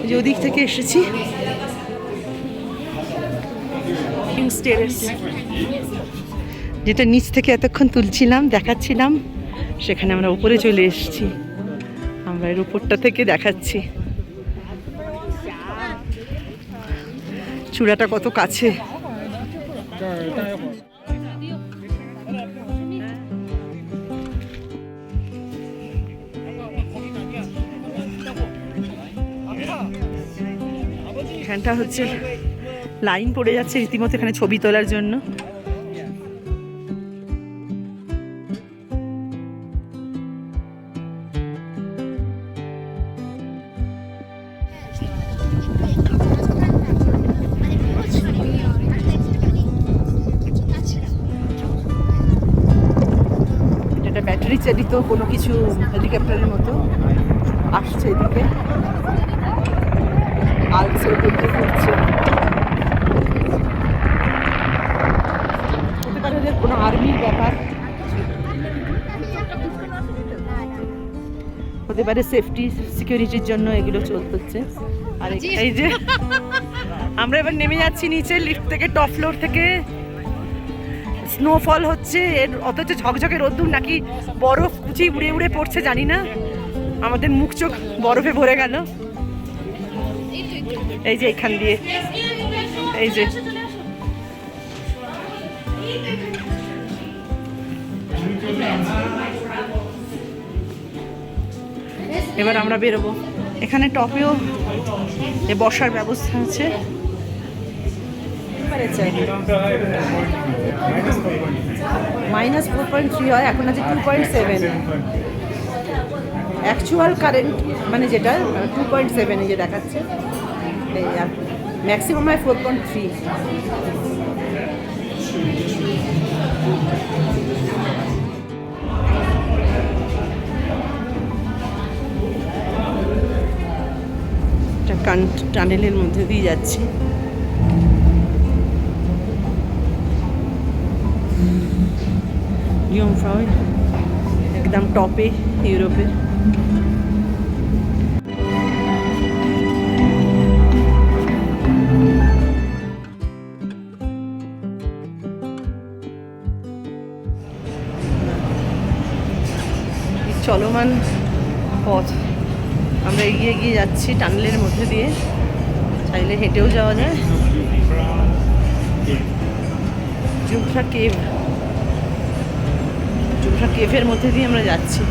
এই যে ওদিক থেকে এসেছি। যেটা নিচ থেকে এতক্ষণ তুলছিলাম, দেখাচ্ছিলাম, সেখানে আমরা উপরে চলে এসেছি। আমরা এর উপরটা থেকে দেখাচ্ছি চূড়াটা কত কাছে। এখানটা হচ্ছে লাইন পড়ে যাচ্ছে রীতিমতো এখানে ছবি তোলার জন্য। এটা ব্যাটারি চালিত কোনো কিছু হেলিকপ্টারের মতো আসছে এদিকে, আলসে করতে ঘুরছে। হতে পারে যে কোনো আর্মির ব্যাপার, হতে পারে সেফটি সিকিউরিটির জন্য এগুলো চলতেছে। আর এই যে আমরা এবার নেমে যাচ্ছি নিচে লিফট থেকে, টপ ফ্লোর থেকে। স্নোফল হচ্ছে, এর অথচ ঝকঝকে রোদ্দুর, নাকি বরফ কুচি উড়ে উড়ে পড়ছে জানি না। আমাদের মুখ চোখ বরফে ভরে গেল। এই যে এখান দিয়ে, এই যে এবার আমরা বেরোবো। এখানে টপেও বসার ব্যবস্থা আছে। -4.3 হয়, এখন আছে 2.7। অ্যাকচুয়াল কারেন্ট মানে যেটা 2.7 এই যে দেখাচ্ছে। এই আর ম্যাক্সিমাম হয় 4.3। টানেলের মধ্যে দিয়ে যাচ্ছি। জুমফ্রাউ একদম টপে ইউরোপের। চলমান পথ, আমরা এগিয়ে এগিয়ে যাচ্ছি টানেলের মধ্যে দিয়ে। চাইলে হেঁটেও যাওয়া যায়। জুমফ্রা কেভের মধ্যে দিয়ে আমরা যাচ্ছি।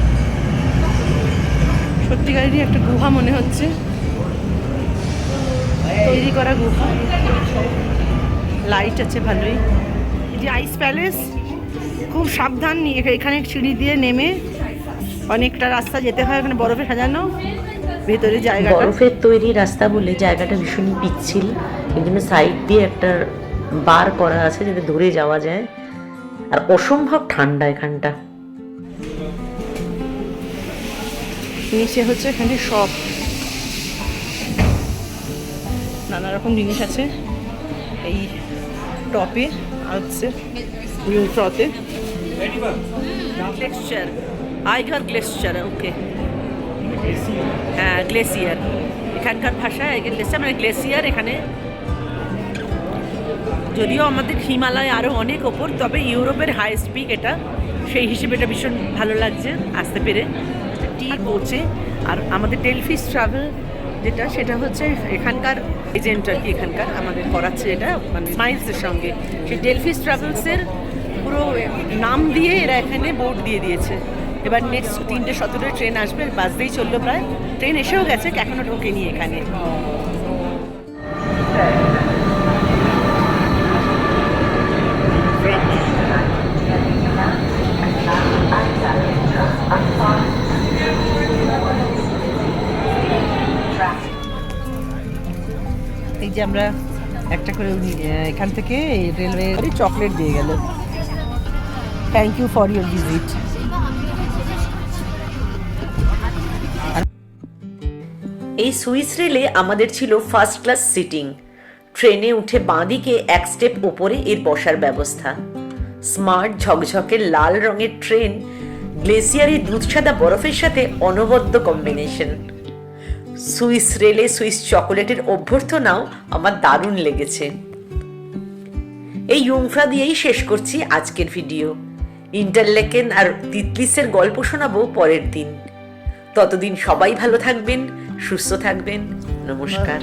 সত্যিকারেরই একটা গুহা মনে হচ্ছে, তৈরি করা গুহা। লাইট আছে ভালোই। এই যে আইস প্যালেস, খুব সাবধান এখানে সিঁড়ি দিয়ে নেমে অনেকটা রাস্তা যেতে হয়। এখানে বরফে সাজানো, ভেতরে জায়গা, বরফের তৈরি রাস্তা বলে জায়গাটা ভীষণ পিচ্ছিল। এই জন্য সাইড দিয়ে একটা বার করা আছে যাতে ধরে যাওয়া যায়। আর অসম্ভব ঠান্ডা এখানটা। নিচে হচ্ছে এখানে সব নানা রকম জিনিস আছে এই টপে, হচ্ছে জুমফ্রাতে। গ্লেশিয়ার, আইগার গ্লেশিয়ার, ওকে, হ্যাঁ গ্লেসিয়ার এখানকার ভাষায় গ্লেশিয়ার মানে গ্লেসিয়ার। এখানে যদিও আমাদের হিমালয় আরও অনেক ওপর, তবে ইউরোপের হাইস্ট পিক এটা, সেই হিসেবে এটা ভীষণ ভালো লাগছে আসতে পেরে। ঠিক পৌঁছে। আর আমাদের ডেলফিস ট্রাভেল যেটা, সেটা হচ্ছে এখানকার এজেন্ট আর কি, এখানকার আমাদের করাচ্ছে এটা, মানে স্মাইলসের সঙ্গে। সেই ডেলফিস ট্রাভেলসের পুরো নাম দিয়ে এরা এখানে বোর্ড দিয়ে দিয়েছে। এবার নেক্সট 3:17 ট্রেন আসবে, বাসতেই চললো প্রায়। ট্রেন এসেও গেছে, এখনও ঢোকেনি এখানে। এই যে আমরা একটা করে এখান থেকে রেলওয়ে চকলেট দিয়ে গেল। Thank you for your visit. এই সুইস রেলে আমাদের ছিল ফার্স্ট ক্লাস সিটিং। ট্রেনে উঠে বাঁদিকে এক স্টেপ ওপরে এর বসার ব্যবস্থা। স্মার্ট ঝকঝকে লাল রঙের ট্রেন, গ্লেসিয়ারের দুধসাদা বরফের সাথে অনবদ্য কম্বিনেশন। সুইস রেলে সুইস চকোলেটের অভ্যর্থনাও আমার দারুণ লেগেছে। এই জুমফ্রা দিয়েই শেষ করছি আজকের ভিডিও। ইন্টারলেকেন আর তিতলিসের গল্প শোনাবো পরের দিন। ততদিন সবাই ভালো থাকবেন, সুস্থ থাকবেন। নমস্কার।